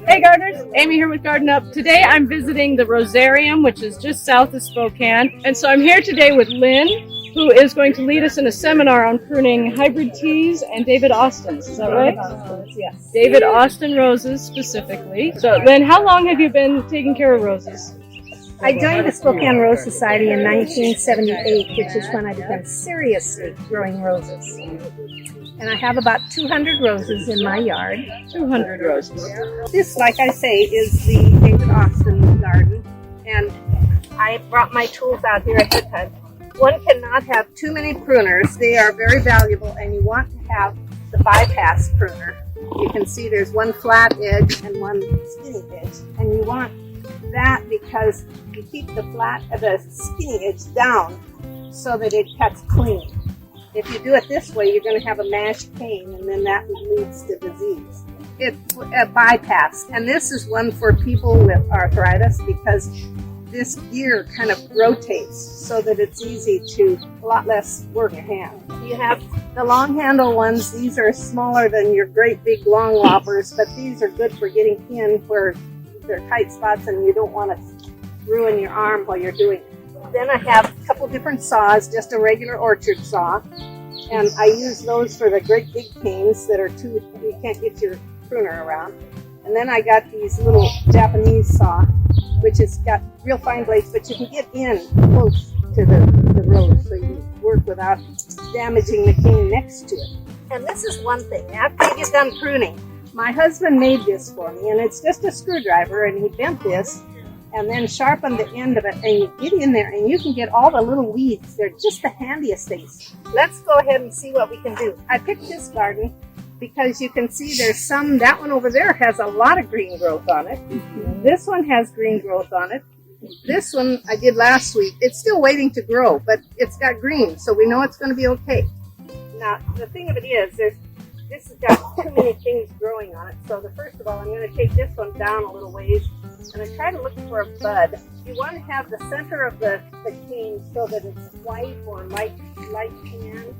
Hey gardeners, Amy here with Garden Up. Today I'm visiting the Rosarium, which is just south of Spokane. And so I'm here today with Lynn, who is going to lead us in a seminar on pruning hybrid teas and David Austin's. Is that right? Yes. David Austin roses specifically. So Lynn, how long have you been taking care of roses? I joined the Spokane Rose Society in 1978, which is when I began seriously growing roses. And I have about 200 roses in my yard. 200 roses. This, like I say, is the David Austin garden. And I brought my tools out here at the time. One cannot have too many pruners. They are very valuable, and you want to have the bypass pruner. You can see there's one flat edge and one skinny edge. And you want that because you keep the skinny edge down so that it cuts clean. If you do it this way, you're going to have a mashed cane, and then that leads to disease. It's a bypass, and this is one for people with arthritis because this gear kind of rotates so that it's easy to, a lot less work your hand. You have the long handle ones. These are smaller than your great big long loppers, but these are good for getting in where there are tight spots and you don't want to ruin your arm while you're doing it. Then I have a couple different saws, just a regular orchard saw, and I use those for the great big canes that are you can't get your pruner around. And then I got these little Japanese saw, which has got real fine blades, but you can get in close to the rose so you work without damaging the cane next to it. And this is one thing, after you get done pruning, my husband made this for me, and it's just a screwdriver, and he bent this and then sharpen the end of it, and you get in there and you can get all the little weeds. They're just the handiest things. Let's go ahead and see what we can do. I picked this garden because you can see there's some, that one over there has a lot of green growth on it. This one has green growth on it. This one I did last week. It's still waiting to grow, but it's got green, so we know it's going to be okay. Now, the thing of it is, this has got too many things growing on it. So first of all, I'm going to take this one down a little ways, and I try to look for a bud. You want to have the center of the cane so that it's white or light tan,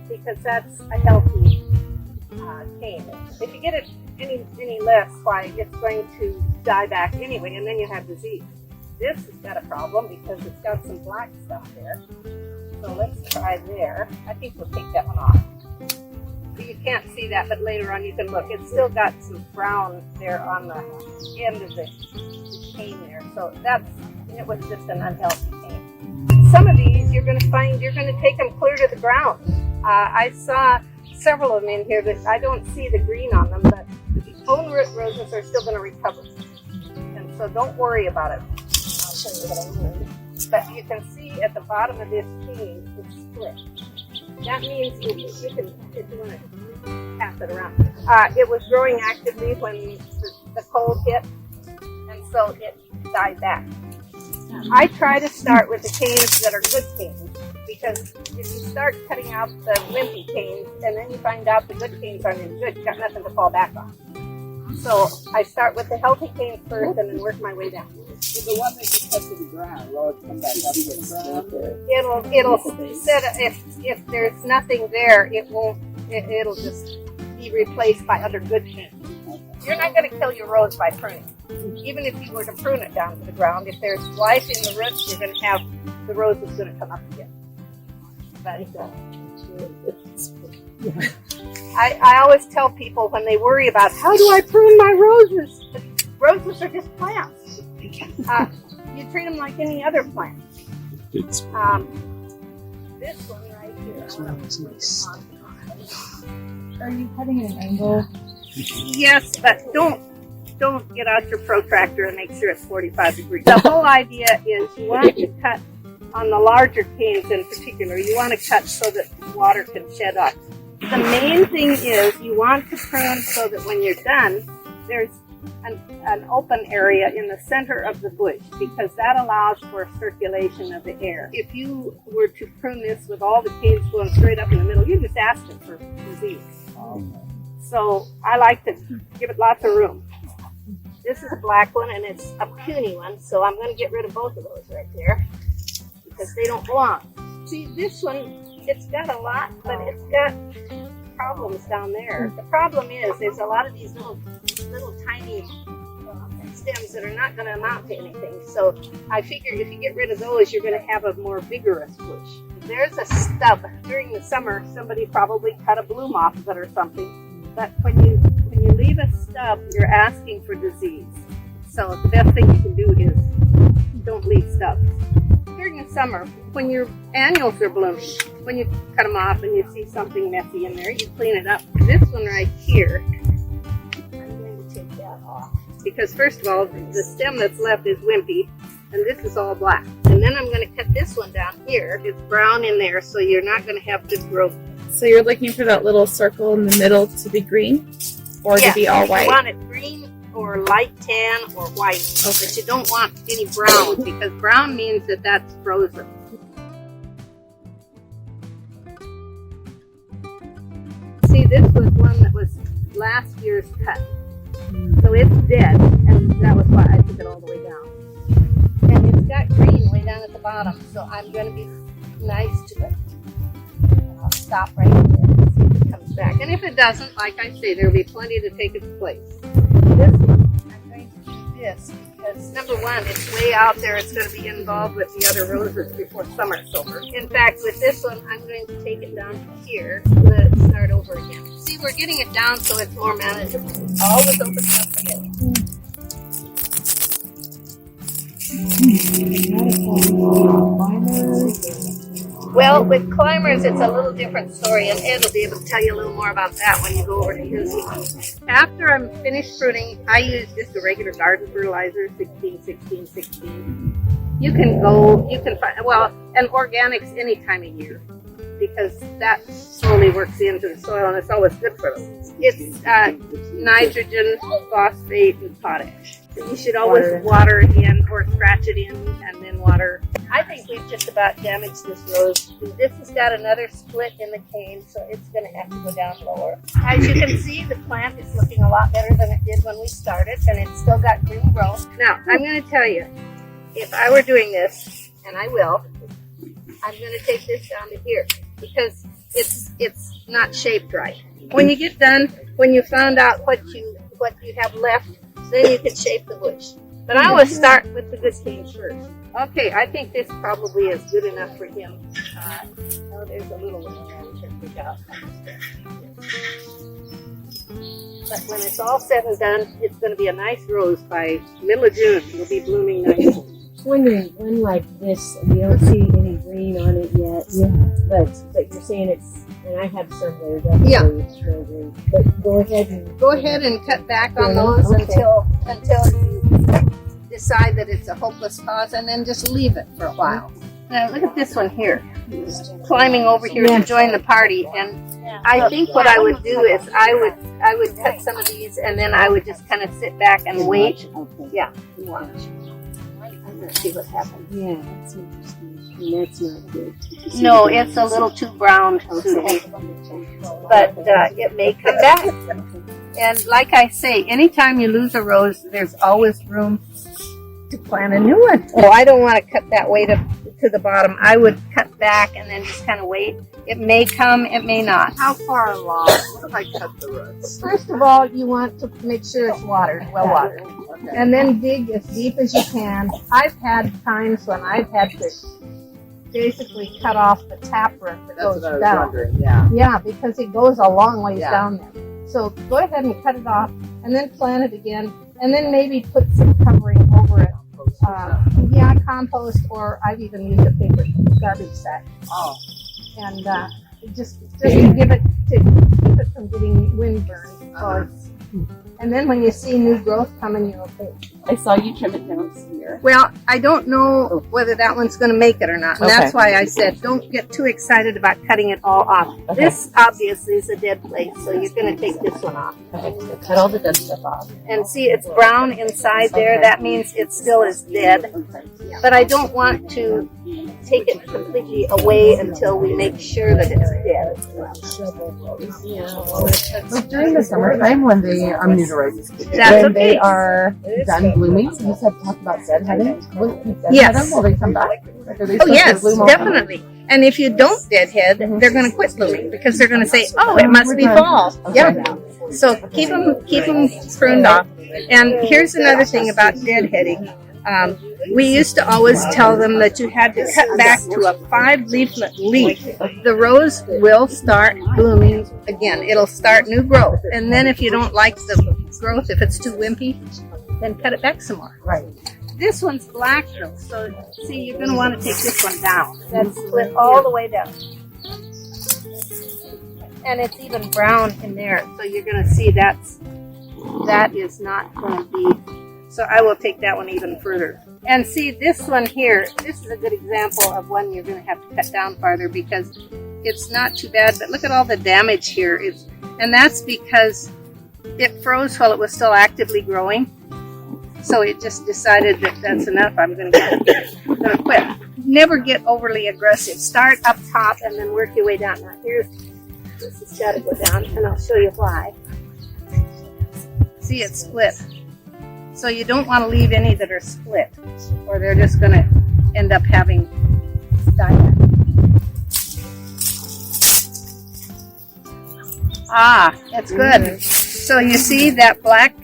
because that's a healthy cane. If you get it any less white, it's going to die back anyway, and then you have disease. This has got a problem because it's got some black stuff there. So let's try there. I think we'll take that one off. You can't see that, but later on you can look. It's still got some brown there on the end of the cane there. So it was just an unhealthy cane. Some of these you're going to take them clear to the ground. I saw several of them in here that I don't see the green on them, but the bone root roses are still going to recover. And so don't worry about it. I'll show you what I mean. But you can see at the bottom of this cane, it's split. That means if you want to pass it around. It was growing actively when the cold hit, and so it died back. I try to start with the canes that are good canes, because if you start cutting out the wimpy canes, and then you find out the good canes aren't any good, you've got nothing to fall back on. So I start with the healthy canes first, and then work my way down. The one that you cut to the ground, will it come back up to the ground? It'll set, if there's nothing there, it'll just be replaced by other good canes. You're not going to kill your rose by pruning. Even if you were to prune it down to the ground, if there's life in the roots, you're going to have the rose is going to come up again. But I always tell people when they worry about how do I prune my roses, roses are just plants. You treat them like any other plant. This one right here. Are you cutting at an angle? Yes, but don't get out your protractor and make sure it's 45 degrees. The whole idea is you want to cut on the larger canes in particular. You want to cut so that water can shed off. The main thing is you want to prune so that when you're done, there's an open area in the center of the bush, because that allows for circulation of the air. If you were to prune this with all the canes going straight up in the middle, you're just asking for disease. So I like to give it lots of room. This is a black one and it's a puny one, so I'm going to get rid of both of those right there because they don't belong. See, this one, it's got a lot, but it's got problems down there. The problem is there's a lot of these little tiny stems that are not going to amount to anything. So I figure if you get rid of those, you're going to have a more vigorous bush. There's a stub. During the summer, somebody probably cut a bloom off of it or something. But when you leave a stub, you're asking for disease. So the best thing you can do is don't leave stubs. During the summer, when your annuals are blooming, when you cut them off and you see something messy in there, you clean it up. This one right here, I'm going to take that off. Because first of all, the stem that's left is wimpy, and this is all black. And then I'm going to cut this one down here. It's brown in there, so you're not going to have good growth. So you're looking for that little circle in the middle to be green? Or to be all white? You want it green or light tan or white, but you don't want any brown, because brown means that that's frozen. See, this was one that was last year's cut. So it's dead, and that was why I took it all the way down. And it's got green way down at the bottom, so I'm going to be nice to it. And I'll stop right here and see if it comes back. And if it doesn't, like I say, there will be plenty to take its place. This one, I'm going to do this because, number one, it's way out there. It's going to be involved with the other roses before summer's over. In fact, with this one, I'm going to take it down to here and let it start over again. See, we're getting it down so it's more manageable. Always open up again. Well, with climbers, it's a little different story, and Ed will be able to tell you a little more about that when you go over to his house. After I'm finished pruning, I use just a regular garden fertilizer, 16, 16, 16. You can find, well, and organics any time of year, because that slowly works into the soil, and it's always good for them. It's nitrogen, phosphate, and potash. You should always water it in or scratch it in and then water. I think we've just about damaged this rose. This has got another split in the cane, so it's going to have to go down lower. As you can see, the plant is looking a lot better than it did when we started, and it's still got green growth. Now, I'm going to tell you, if I were doing this, and I will, I'm going to take this down to here because it's not shaped right. When you get done, when you found out what you have left, then you can shape the bush. But I always start with the good canes first. Okay, I think this probably is good enough for him. Oh, there's a little one there we can pick out. But when it's all said and done, it's going to be a nice rose. By middle of June, it'll be blooming nicely. Wondering, one like this, we don't see any green on it yet. Yeah. But you're saying it's, and I have some that are definitely no green. But go ahead and cut back on those until you decide that it's a hopeless cause, and then just leave it for a while. Now look at this one here. He's climbing over here to join the party, and I think what I would do is I would cut some of these, and then I would just kind of sit back and wait. Yeah, watch. Let's see what happens. Yeah, that's interesting. That's not good. No, it's a little too brown, Susie. But it may come back. And like I say, anytime you lose a rose, there's always room to plant a new one. Oh, I don't want to cut that way to the bottom. I would cut back and then just kind of wait. It may come, it may not. How far along? What if I cut the roots? First of all, you want to make sure it's watered, well watered. Okay. And then dig as deep as you can. I've had times when I've had to basically cut off the taproot that goes That's what I was down. wondering, yeah. Yeah, because it goes a long ways Yeah. down there. So go ahead and cut it off, and then plant it again, and then maybe put some covering over it. Yeah, compost, or I've even used a paper garbage sack. Oh. And just to keep it from getting windburned. So And then when you see new growth coming, you'll think, I saw you trim it down here. well, I don't know whether that one's going to make it or not. And that's why I said don't get too excited about cutting it all off. Okay. This obviously is a dead place, so you're going to take this one off. Okay, so cut all the dead stuff off. And see, it's brown inside there. That means it still is dead. But I don't want to take it completely away until we make sure that it's dead. But during the summertime when they, I'm new to roses, That's when they okay. are done blooming, so you said talk about deadheading. Will you deadhead Yes. them? Will they come back? Like, are they Oh, supposed to yes, bloom all summer? definitely. And if you don't deadhead, they're going to quit blooming because they're going to say, "Oh, it must be fall." Okay. Yep. So keep them pruned off. And here's another thing about deadheading. We used to always tell them that you had to cut back to a 5-leaflet leaf. The rose will start blooming again. It'll start new growth. And then if you don't like the growth, if it's too wimpy, then cut it back some more. Right. This one's black though, so see, you're going to want to take this one down. That's split all the way down. And it's even brown in there, so you're going to see that is not going to be. So I will take that one even further. And see this one here, this is a good example of one you're going to have to cut down farther because it's not too bad, but look at all the damage here. And that's because it froze while it was still actively growing. So it just decided that that's enough. I'm going to quit. Never get overly aggressive. Start up top and then work your way down. Now this has got to go down, and I'll show you why. See, it's split. So you don't want to leave any that are split, or they're just going to end up having diet. Ah, that's good. So you see that black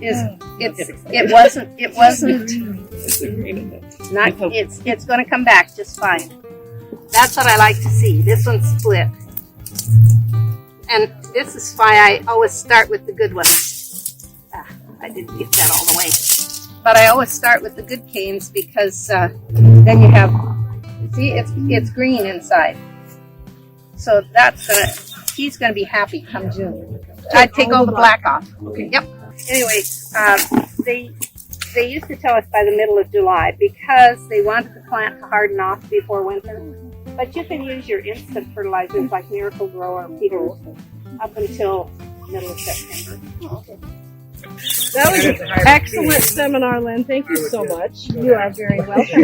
is it wasn't not it's going to come back just fine. That's what I like to see. This one's split. And this is why I always start with the good ones. I didn't get that all the way. But I always start with the good canes because then you have, see, it's green inside. So he's going to be happy come June. I'd take all the black off. Okay. Yep. Anyway, they used to tell us by the middle of July because they wanted the plant to harden off before winter. But you can use your instant fertilizers like Miracle Grow or Peters up until middle of September. That was an excellent seminar, Lynn. Thank you so much. You are very welcome.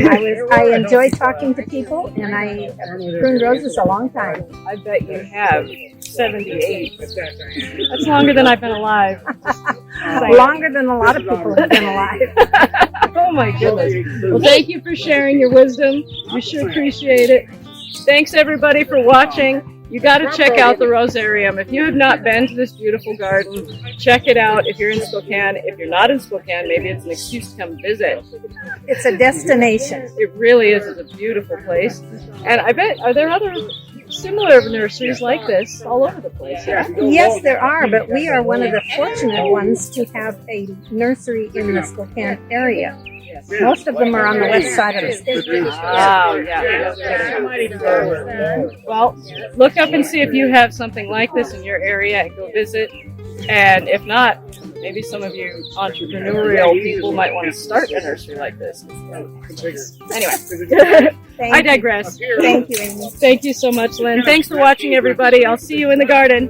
I enjoy talking to people, and I have pruned roses a long time. I bet you have 78. That's longer than I've been alive. Longer than a lot of people have been alive. Oh my goodness. Well, thank you for sharing your wisdom. We sure appreciate it. Thanks everybody for watching. You got to check out the Rosarium. If you have not been to this beautiful garden, check it out if you're in Spokane. If you're not in Spokane, maybe it's an excuse to come visit. It's a destination. It really is. It's a beautiful place. And I bet, are there other similar nurseries like this all over the place? Yeah? Yes, there are, but we are one of the fortunate ones to have a nursery in the Spokane area. Most of them are on the west side of the state. Oh, yeah. Well, look up and see if you have something like this in your area and go visit. And if not, maybe some of you entrepreneurial people might want to start a nursery like this. Anyway, I digress. Thank you, Amy. Thank you so much, Lynn. Thanks for watching, everybody. I'll see you in the garden.